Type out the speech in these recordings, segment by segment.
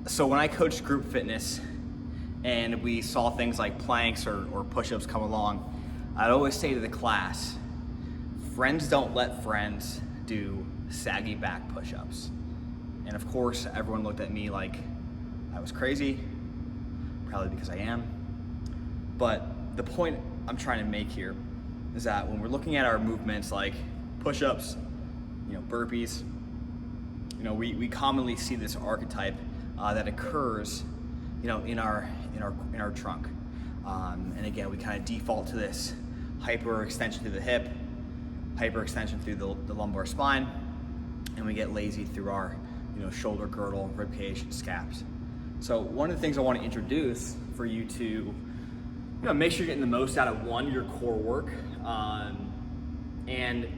So when I coached group fitness and we saw things like planks or push-ups come along, I'd always say to the class, friends don't let friends do saggy back push-ups. And of course, everyone looked at me like I was crazy, probably because I am. But the point I'm trying to make here is that when we're looking at our movements like push-ups, burpees, we commonly see this archetype that occurs, in our trunk. And again, we kind of default to this hyperextension through the hip, hyperextension through the lumbar spine, and we get lazy through our, shoulder girdle, rib cage, scaps. So one of the things I want to introduce for you to, make sure you're getting the most out of your core work, and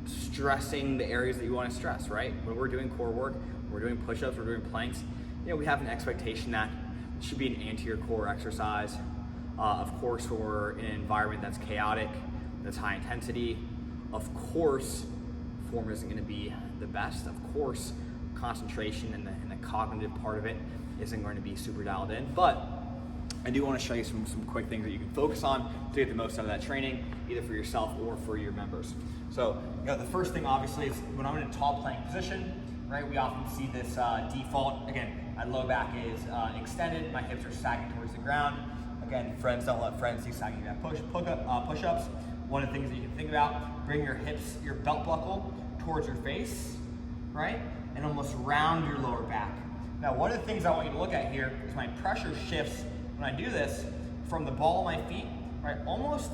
stressing the areas that you want to stress, right? When we're doing core work, we're doing push-ups, we're doing planks, we have an expectation that it should be an anterior core exercise. Of course, when we're in an environment that's chaotic, that's high intensity, of course, form isn't going to be the best. Of course, concentration and the cognitive part of it isn't going to be super dialed in. But I do want to show you some quick things that you can focus on to get the most out of that training, either for yourself or for your members. So, the first thing obviously is when I'm in a tall plank position, right? We often see this default. Again, my low back is extended, my hips are sagging towards the ground. Again, friends don't let friends do sagging back push-ups. One of the things that you can think about, bring your hips, your belt buckle towards your face, right? And almost round your lower back. Now, one of the things I want you to look at here is my pressure shifts when I do this from the ball of my feet, right? Almost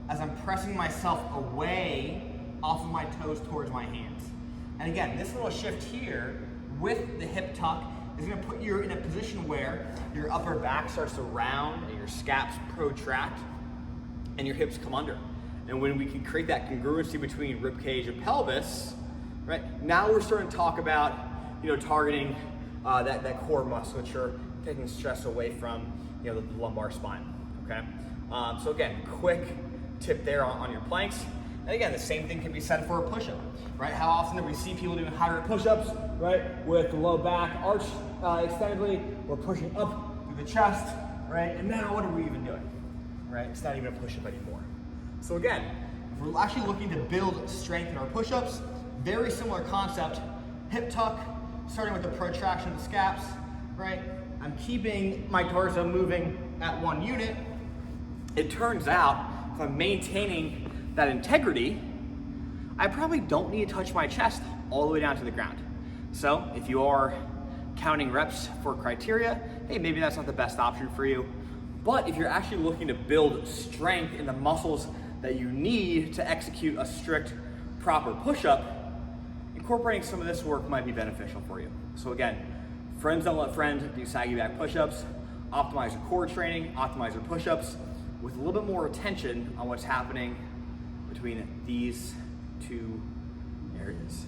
as I'm pressing myself away off of my toes towards my hands. And again, this little shift here with the hip tuck is gonna put you in a position where your upper back starts to round and your scaps protract and your hips come under. And when we can create that congruency between rib cage and pelvis, right? Now we're starting to talk about, targeting that core musculature, taking stress away from, the lumbar spine, okay? So again, quick tip there on your planks. And again, the same thing can be said for a push-up, right? How often do we see people doing high rep push-ups, right? With the low back arch extendedly, we're pushing up through the chest, right? And now what are we even doing, right? It's not even a push-up anymore. So again, if we're actually looking to build strength in our push-ups, very similar concept, hip tuck, starting with the protraction of the scaps, right? I'm keeping my torso moving at one unit. It turns out, if I'm maintaining that integrity, I probably don't need to touch my chest all the way down to the ground. So if you are counting reps for criteria, hey, maybe that's not the best option for you. But if you're actually looking to build strength in the muscles that you need to execute a strict, proper push-up, incorporating some of this work might be beneficial for you. So again, friends don't let friends do saggy back push-ups, optimize your core training, optimize your push-ups with a little bit more attention on what's happening between these two areas.